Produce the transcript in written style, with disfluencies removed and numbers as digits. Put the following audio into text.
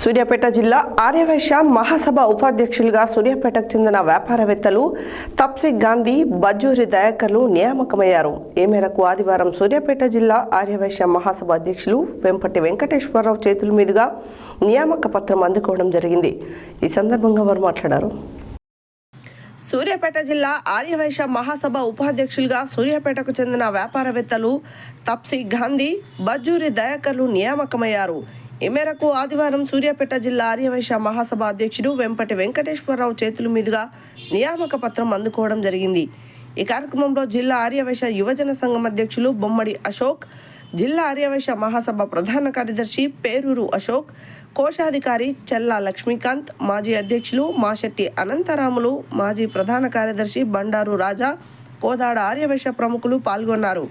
సూర్యాపేట జిల్లా ఆర్యవైశ్య మహాసభ ఉపాధ్యక్షులుగా సూర్యాపేటకు చెందిన వ్యాపారవేత్తలు తప్సి గాంధీ, బజ్జూరి దయాకర్లు నియామకమయ్యారు. ఈ మేరకు ఆదివారం సూర్యాపేట జిల్లా ఆర్యవైశ్య మహాసభ అధ్యక్షులు వెంపటి వెంకటేశ్వరరావు చేతుల మీదుగా నియామక పత్రం అందుకోవడం జరిగింది. ఈ సందర్భంగా వారు మాట్లాడారు. సూర్యాపేట జిల్లా ఆర్యవైశ్య మహాసభ ఉపాధ్యక్షులుగా సూర్యాపేటకు చెందిన వ్యాపారవేత్తలు తప్సి గాంధీ, బజ్జూరి దయాకర్లు నియామకమయ్యారు. ఈ మేరకు ఆదివారం సూర్యాపేట జిల్లా ఆర్యవైశ్య మహాసభ అధ్యక్షుడు వెంపటి వెంకటేశ్వరరావు చేతుల మీదుగా నియామక పత్రం అందుకోవడం జరిగింది. ఈ కార్యక్రమంలో జిల్లా ఆర్యవైశ్య యువజన సంఘం అధ్యక్షులు బొమ్మడి అశోక్, జిల్లా ఆర్యవైశ్య మహాసభ ప్రధాన కార్యదర్శి పేరూరు అశోక్, కోశాధికారి చెల్లా లక్ష్మీకాంత్, మాజీ అధ్యక్షులు మాశెట్టి అనంతరాములు, మాజీ ప్రధాన కార్యదర్శి బండారు రాజా, కోదాడ ఆర్యవైశ్య ప్రముఖులు పాల్గొన్నారు.